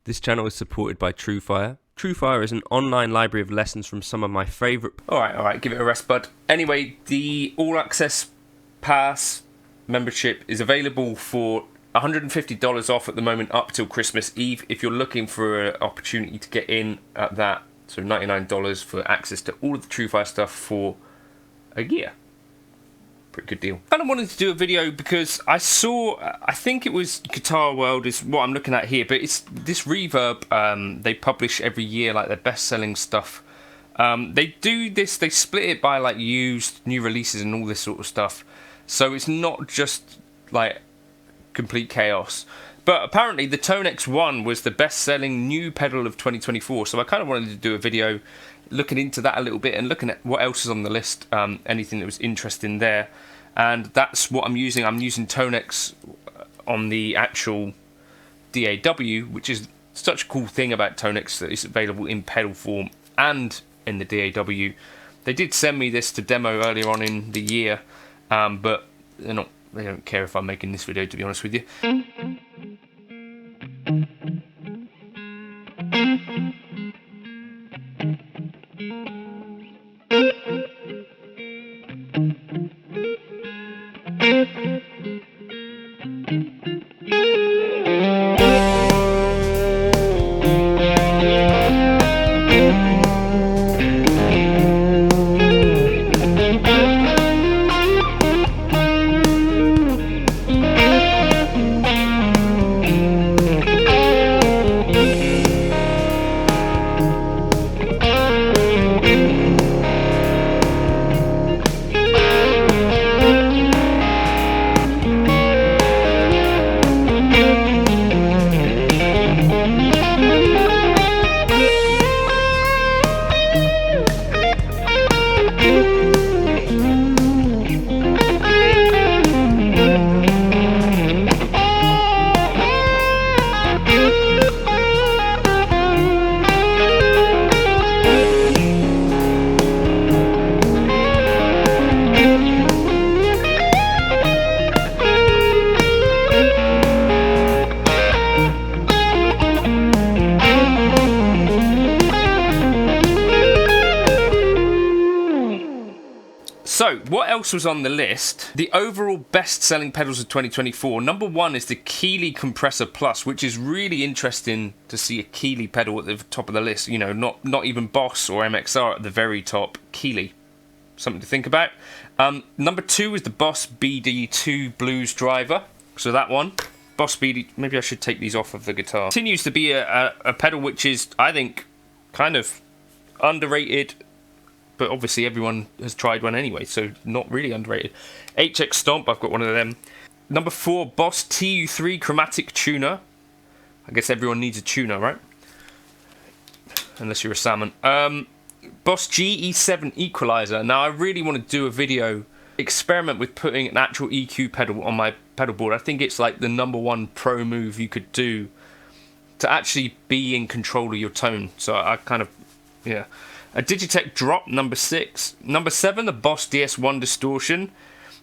This channel is supported by TrueFire. TrueFire is an online library of lessons from some of my favourite... Alright, give it a rest, bud. Anyway, the All Access Pass membership is available for $150 off at the moment up till Christmas Eve. If you're looking for an opportunity to get in at that, so $99 for access to all of the TrueFire stuff for a year. Pretty good deal. I kind of wanted to do a video because I saw, I think it was guitarworld is what I'm looking at here, but it's this Reverb, they publish every year like their best-selling stuff. They do this, they split it by like used, new releases and all this sort of stuff. So it's not just like complete chaos. But apparently the ToneX One was the best-selling new pedal of 2024, so I kind of wanted to do a video looking into that a little bit and looking at what else is on the list, anything that was interesting there. And that's what I'm using. I'm using ToneX on the actual DAW, which is such a cool thing about ToneX that it's available in pedal form and in the DAW. They did send me this to demo earlier on in the year, but they don't care if I'm making this video, to be honest with you. So, what else was on the list? The overall best-selling pedals of 2024. Number one is the Keeley Compressor Plus, which is really interesting to see a Keeley pedal at the top of the list. You know, not even Boss or MXR at the very top. Keeley. Something to think about. Number two is the Boss BD2 Blues Driver. So that one. Boss BD... Maybe I should take these off of the guitar. Continues to be a pedal which is, I think, kind of underrated, but obviously everyone has tried one anyway, so not really underrated. HX Stomp, I've got one of them. Number four, Boss TU3 Chromatic Tuner. I guess everyone needs a tuner, right? Unless you're a salmon. Boss GE7 Equalizer. Now, I really want to do a video, experiment with putting an actual EQ pedal on my pedal board. I think it's like the number one pro move you could do to actually be in control of your tone. So I kind of, yeah. A Digitech Drop, number 6. Number 7, the Boss DS1 Distortion.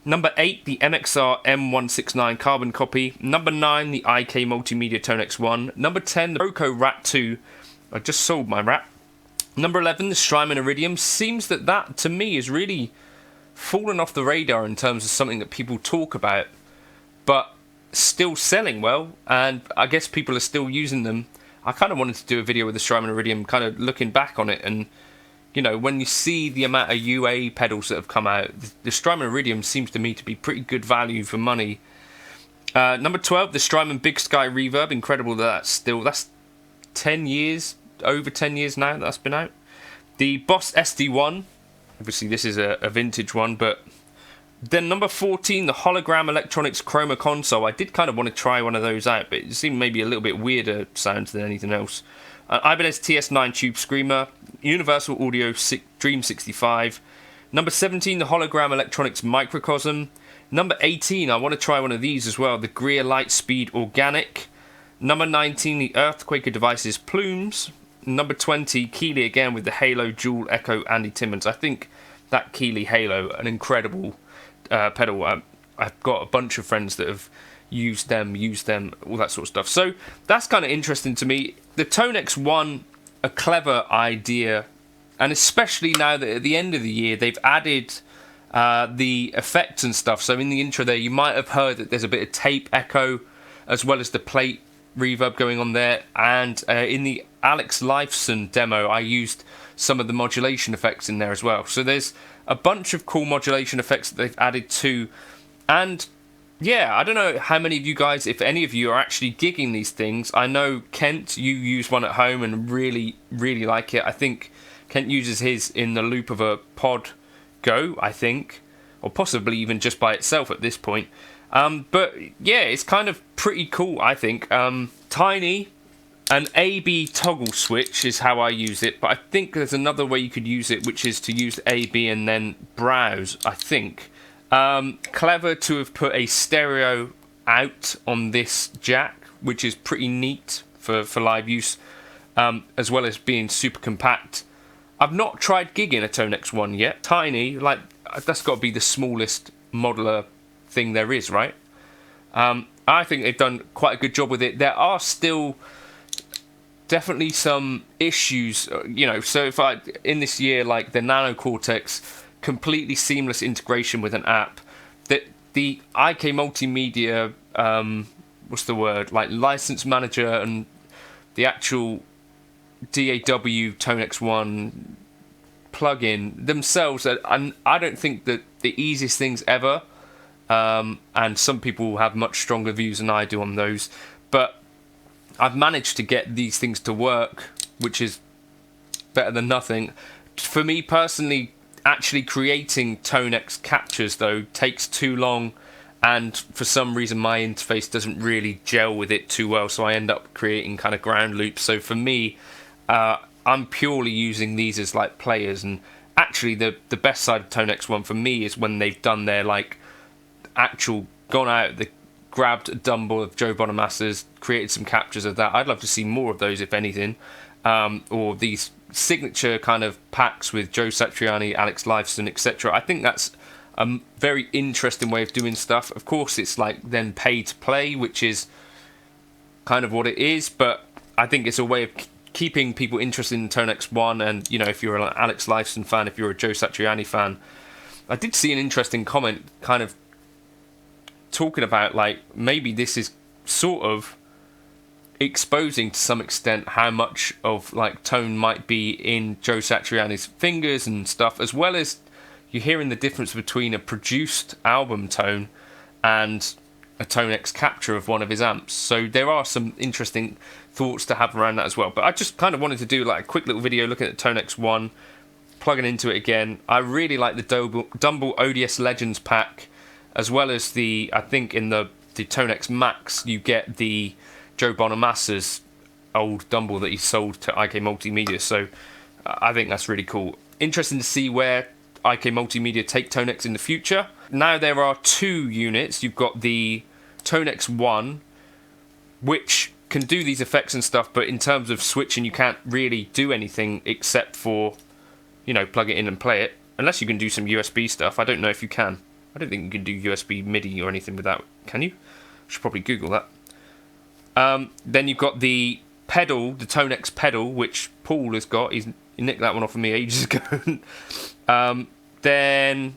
Number 8, the MXR M169 Carbon Copy. Number 9, the IK Multimedia ToneX One. Number 10, the Roco Rat 2. I just sold my Rat. Number 11, the Strymon Iridium. Seems that to me is really fallen off the radar in terms of something that people talk about, but still selling well, and I guess people are still using them. I kind of wanted to do a video with the Strymon Iridium, kind of looking back on it, and you know, when you see the amount of UA pedals that have come out, the Strymon Iridium seems to me to be pretty good value for money. Number 12, the Strymon Big Sky Reverb. Incredible that that's 10 years, over 10 years now that's been out. The Boss SD1. Obviously this is a vintage one, but then number 14, the Hologram Electronics Chroma Console. I did kind of want to try one of those out, but it seemed maybe a little bit weirder sounds than anything else. Ibanez TS9 Tube Screamer, Universal Audio Dream 65. Number 17, the Hologram Electronics Microcosm. Number 18, I want to try one of these as well, the Greer Lightspeed Organic. Number 19, the Earthquaker Devices Plumes. Number 20, Keeley again with the Halo Dual Echo Andy Timmons. I think that Keeley Halo, an incredible pedal. I've got a bunch of friends that have use them, all that sort of stuff. So that's kind of interesting to me. The ToneX One, a clever idea, and especially now that at the end of the year they've added the effects and stuff. So in the intro there, you might have heard that there's a bit of tape echo as well as the plate reverb going on there. And in the Alex Lifeson demo, I used some of the modulation effects in there as well. So there's a bunch of cool modulation effects that they've added too. And yeah, I don't know how many of you guys, if any of you, are actually gigging these things. I know, Kent, you use one at home and really like it. I think Kent uses his in the loop of a Pod Go, I think, or possibly even just by itself at this point. But yeah, it's kind of pretty cool, I think. Tiny, an A/B toggle switch is how I use it, but I think there's another way you could use it, which is to use A/B and then browse, I think. Clever to have put a stereo out on this jack, which is pretty neat for live use, as well as being super compact. I've not tried gigging a ToneX One yet. Tiny, like, that's got to be the smallest modular thing there is, right? I think they've done quite a good job with it. There are still definitely some issues, you know, so if in this year, like the Nano Cortex, completely seamless integration with an app, that the IK Multimedia, what's the word, like license manager and the actual DAW ToneX One plugin themselves, and I don't think that the easiest things ever, and some people have much stronger views than I do on those, but I've managed to get these things to work, which is better than nothing. For me personally, actually creating ToneX captures though takes too long, and for some reason my interface doesn't really gel with it too well, so I end up creating kind of ground loops. So for me, I'm purely using these as like players, and actually the best side of ToneX One for me is when they've done their like actual gone out, they grabbed a dumble of Joe Bonamassa's, created some captures of that. I'd love to see more of those, if anything, or these signature kind of packs with Joe Satriani, Alex Lifeson, etc. I think that's a very interesting way of doing stuff. Of course, it's like then pay to play, which is kind of what it is, but I think it's a way of keeping people interested in ToneX One. And you know, if you're an Alex Lifeson fan, if you're a Joe Satriani fan, I did see an interesting comment kind of talking about like maybe this is sort of exposing to some extent how much of like tone might be in Joe Satriani's fingers and stuff, as well as you're hearing the difference between a produced album tone and a ToneX capture of one of his amps. So there are some interesting thoughts to have around that as well. But I just kind of wanted to do like a quick little video looking at ToneX One, plugging into it again. I really like the Dumble ODS Legends pack, as well as the, I think in the ToneX Max you get the Joe Bonamassa's old Dumble that he sold to IK Multimedia. So I think that's really cool. Interesting to see where IK Multimedia take ToneX in the future. Now there are two units. You've got the ToneX One, which can do these effects and stuff, but in terms of switching, you can't really do anything except for, you know, plug it in and play it. Unless you can do some USB stuff. I don't know if you can. I don't think you can do USB MIDI or anything with that. Can you? I should probably Google that. Then you've got the pedal, the ToneX pedal, which Paul has got. He nicked that one off of me ages ago. Then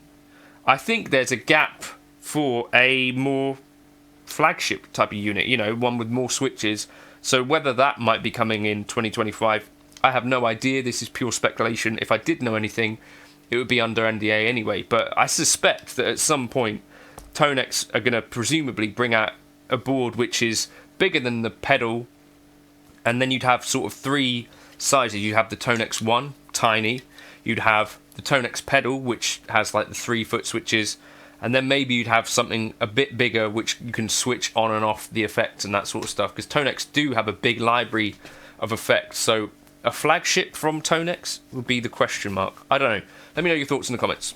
I think there's a gap for a more flagship type of unit, you know, one with more switches. So whether that might be coming in 2025, I have no idea. This is pure speculation. If I did know anything, it would be under NDA anyway. But I suspect that at some point, ToneX are going to presumably bring out a board which is bigger than the pedal, and then you'd have sort of three sizes. You have the ToneX One, tiny. You'd have the ToneX pedal, which has like the 3-foot switches, and then maybe you'd have something a bit bigger, which you can switch on and off the effects and that sort of stuff. Because ToneX do have a big library of effects. So a flagship from ToneX would be the question mark. I don't know. Let me know your thoughts in the comments.